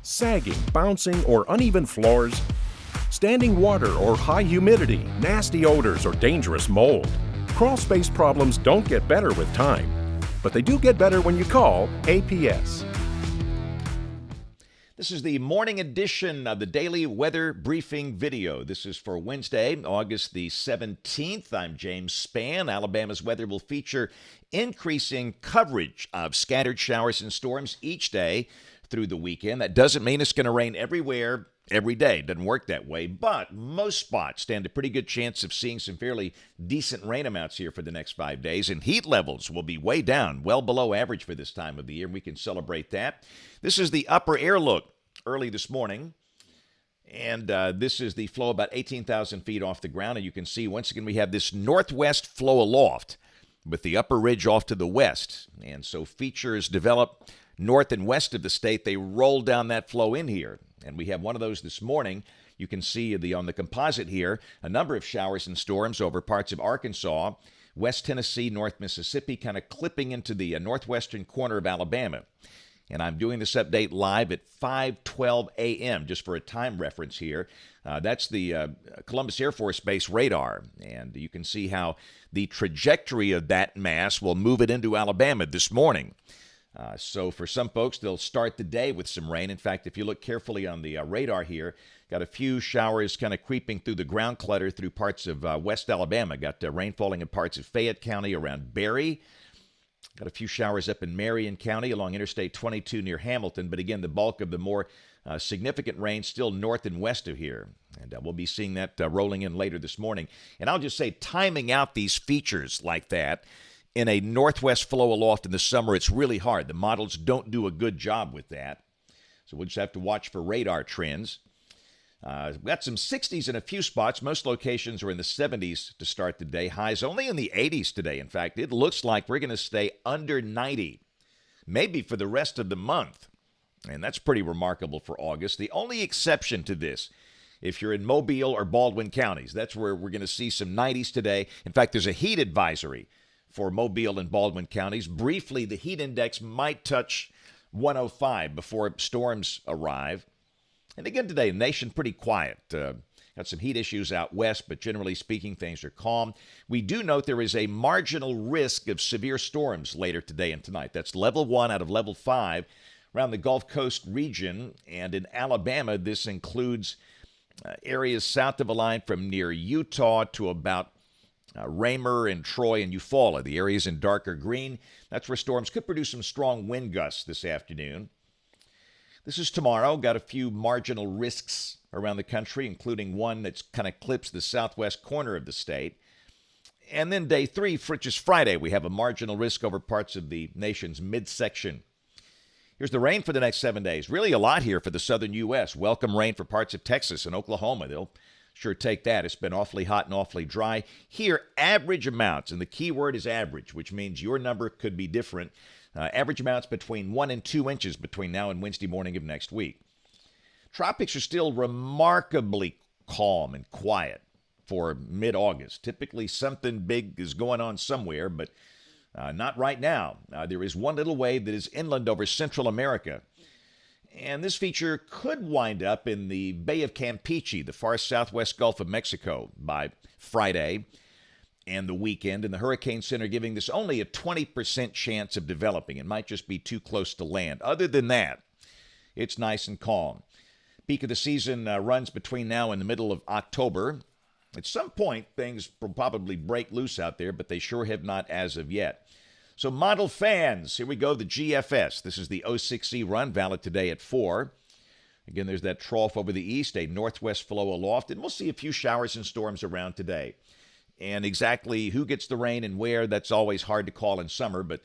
sagging, bouncing, or uneven floors, standing water or high humidity, nasty odors, or dangerous mold. Crawl space problems don't get better with time, but they do get better when you call APS. This is the morning edition of the Daily Weather Briefing video. This is for Wednesday, August the 17th. I'm James Spann. Alabama's weather will feature increasing coverage of scattered showers and storms each day through the weekend. That doesn't mean it's going to rain everywhere every day. It doesn't work that way, but most spots stand a pretty good chance of seeing some fairly decent rain amounts here for the next 5 days, and heat levels will be way down, well below average for this time of the year, and we can celebrate that. This is the upper air look early this morning, and this is the flow about 18,000 feet off the ground, and you can see once again we have this northwest flow aloft with the upper ridge off to the west, and so features develop north and west of the state. They roll down that flow in here, and we have one of those this morning. You can see on the composite here a number of showers and storms over parts of Arkansas, West Tennessee, North Mississippi, kind of clipping into the northwestern corner of Alabama. And I'm doing this update live at 5:12 a.m., just for a time reference here. That's the Columbus Air Force Base radar, and you can see how the trajectory of that mass will move it into Alabama this morning. So for some folks, they'll start the day with some rain. In fact, if you look carefully on the radar here, got a few showers kind of creeping through the ground clutter through parts of West Alabama. Got rain falling in parts of Fayette County around Berry. Got a few showers up in Marion County along Interstate 22 near Hamilton. But again, the bulk of the more significant rain still north and west of here. And we'll be seeing that rolling in later this morning. And I'll just say, timing out these features like that in a northwest flow aloft in the summer, it's really hard. The models don't do a good job with that. So we'll just have to watch for radar trends. We've got some 60s in a few spots. Most locations are in the 70s to start the day. Highs only in the 80s today. In fact, it looks like we're going to stay under 90, maybe for the rest of the month. And that's pretty remarkable for August. The only exception to this, if you're in Mobile or Baldwin counties, that's where we're going to see some 90s today. In fact, there's a heat advisory for Mobile and Baldwin counties. Briefly, the heat index might touch 105 before storms arrive. And again today, the nation pretty quiet. Got some heat issues out west, but generally speaking, things are calm. We do note there is a marginal risk of severe storms later today and tonight. That's level 1 out of level 5 around the Gulf Coast region. And in Alabama, this includes areas south of a line from near Utah to about Raymer and Troy and Eufaula, the areas in darker green. That's where storms could produce some strong wind gusts this afternoon. This is tomorrow. Got a few marginal risks around the country, including one that's kind of clips the southwest corner of the state. And then day 3, which is Friday, we have a marginal risk over parts of the nation's midsection. Here's the rain for the next 7 days. Really a lot here for the southern U.S. Welcome rain for parts of Texas and Oklahoma. They'll sure take that. It's been awfully hot and awfully dry. Here, average amounts, and the key word is average, which means your number could be different. Average amounts between 1 and 2 inches between now and Wednesday morning of next week. Tropics are still remarkably calm and quiet for mid-August. Typically something big is going on somewhere, but not right now. There is one little wave that is inland over Central America. And this feature could wind up in the Bay of Campeche, the far southwest Gulf of Mexico, by Friday and the weekend. And the Hurricane Center giving this only a 20% chance of developing. It might just be too close to land. Other than that, it's nice and calm. Peak of the season runs between now and the middle of October. At some point, things will probably break loose out there, but they sure have not as of yet. So model fans, here we go, the GFS. This is the 06C run, valid today at 4. Again, there's that trough over the east, a northwest flow aloft, and we'll see a few showers and storms around today. And exactly who gets the rain and where, that's always hard to call in summer, but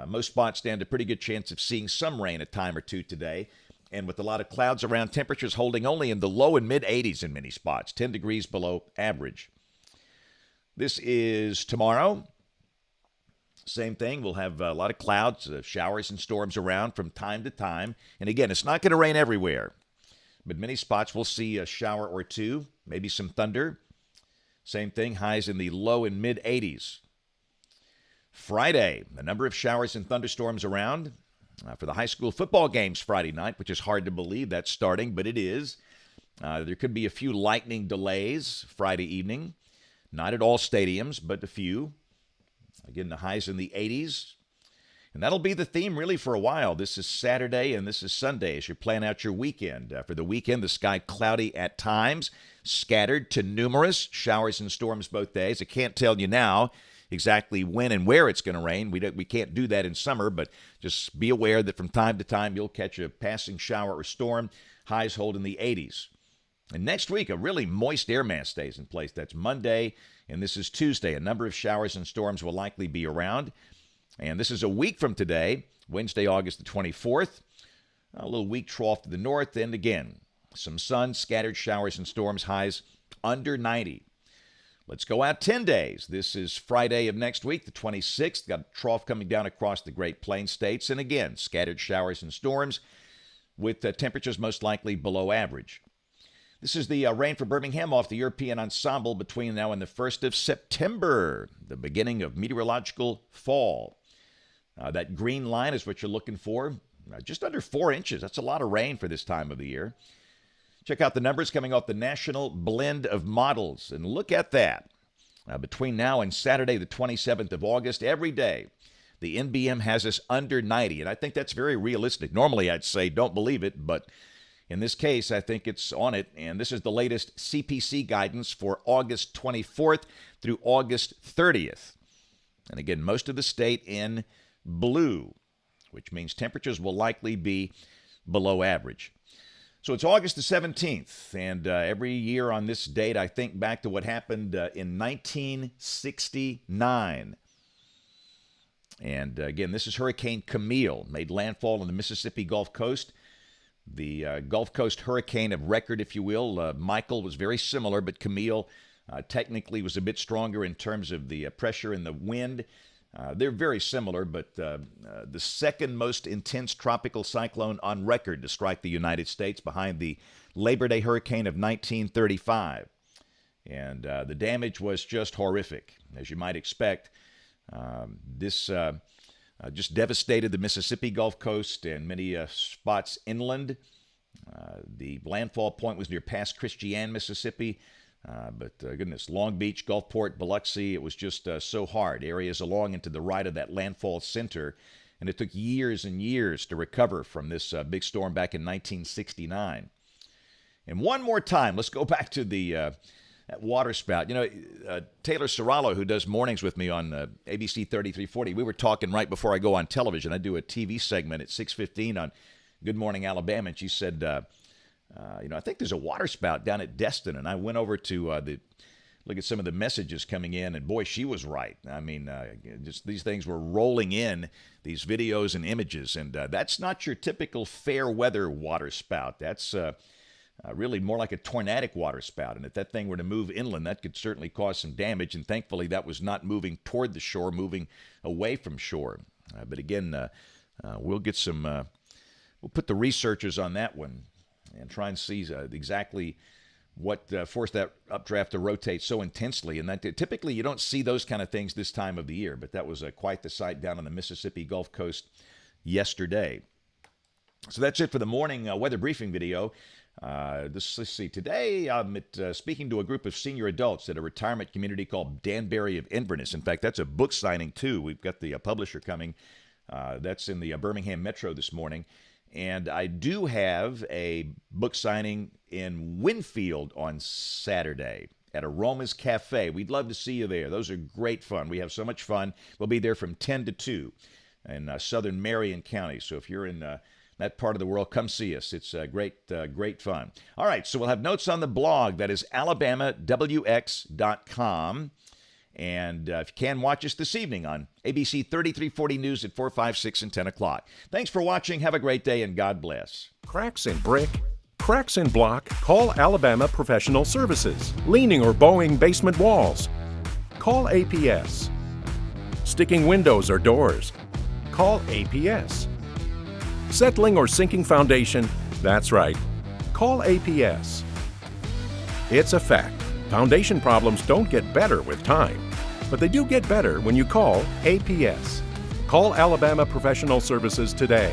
most spots stand a pretty good chance of seeing some rain a time or two today. And with a lot of clouds around, temperatures holding only in the low and mid-80s in many spots, 10 degrees below average. This is tomorrow. Same thing. We'll have a lot of clouds, showers and storms around from time to time. And again, it's not going to rain everywhere, but many spots we'll see a shower or two, maybe some thunder. Same thing, highs in the low and mid-80s. Friday, a number of showers and thunderstorms around. For the high school football games Friday night, which is hard to believe that's starting, but it is. There could be a few lightning delays Friday evening. Not at all stadiums, but a few. Again, the highs in the 80s. And that'll be the theme really for a while. This is Saturday and this is Sunday as you plan out your weekend. For the weekend, the sky cloudy at times, scattered to numerous showers and storms both days. I can't tell you now exactly when and where it's going to rain. We can't do that in summer, but just be aware that from time to time you'll catch a passing shower or storm. Highs hold in the 80s. And next week, a really moist air mass stays in place. That's Monday, and this is Tuesday. A number of showers and storms will likely be around. And this is a week from today, Wednesday, August the 24th. A little weak trough to the north, and again, some sun, scattered showers and storms, highs under 90. Let's go out 10 days. This is Friday of next week, the 26th. Got a trough coming down across the Great Plains states, and again, scattered showers and storms with temperatures most likely below average. This is the rain for Birmingham off the European ensemble between now and the 1st of September, the beginning of meteorological fall. That green line is what you're looking for, just under 4 inches. That's a lot of rain for this time of the year. Check out the numbers coming off the National Blend of Models, and look at that. Between now and Saturday, the 27th of August, every day, the NBM has us under 90, and I think that's very realistic. Normally, I'd say don't believe it, but in this case, I think it's on it, and this is the latest CPC guidance for August 24th through August 30th. And again, most of the state in blue, which means temperatures will likely be below average. So it's August the 17th, and every year on this date, I think back to what happened in 1969. And again, this is Hurricane Camille, made landfall on the Mississippi Gulf Coast. The Gulf Coast hurricane of record, if you will. Michael was very similar, but Camille technically was a bit stronger in terms of the pressure and the wind. They're very similar, but the second most intense tropical cyclone on record to strike the United States, behind the Labor Day hurricane of 1935. And the damage was just horrific, as you might expect. This just devastated the Mississippi Gulf Coast and many spots inland. The landfall point was near Pass Christian, Mississippi. But goodness, Long Beach, Gulfport, Biloxi, it was just so hard. Areas along and to the right of that landfall center. And it took years and years to recover from this big storm back in 1969. And one more time, let's go back to the that water spout. You know, Taylor Serralo, who does mornings with me on ABC 3340, we were talking right before I go on television. I do a TV segment at 6:15 on Good Morning Alabama, and she said, I think there's a water spout down at Destin. And I went over to look at some of the messages coming in, and boy, she was right. I mean, just these things were rolling in, these videos and images, and that's not your typical fair weather water spout. That's really more like a tornadic water spout. And if that thing were to move inland, that could certainly cause some damage. And thankfully, that was not moving toward the shore, moving away from shore. But again, we'll get some, we'll put the researchers on that one and try and see exactly what forced that updraft to rotate so intensely. And that typically you don't see those kind of things this time of the year, but that was quite the sight down on the Mississippi Gulf Coast yesterday. So that's it for the morning weather briefing video. Let's see. Today, I'm speaking to a group of senior adults at a retirement community called Danbury of Inverness. In fact, that's a book signing, too. We've got the publisher coming. That's in the Birmingham Metro this morning. And I do have a book signing in Winfield on Saturday at Aroma's Cafe. We'd love to see you there. Those are great fun. We have so much fun. We'll be there from 10 to 2 in southern Marion County. So if you're in that part of the world, come see us. It's great fun. All right, so we'll have notes on the blog. That is alabamawx.com. And if you can, watch us this evening on ABC 3340 News at 4, 5, 6, and 10 o'clock. Thanks for watching. Have a great day, and God bless. Cracks in brick, cracks in block? Call Alabama Professional Services. Leaning or bowing basement walls? Call APS. Sticking windows or doors? Call APS. Settling or sinking foundation? That's right. Call APS. It's a fact. Foundation problems don't get better with time, but they do get better when you call APS. Call Alabama Professional Services today.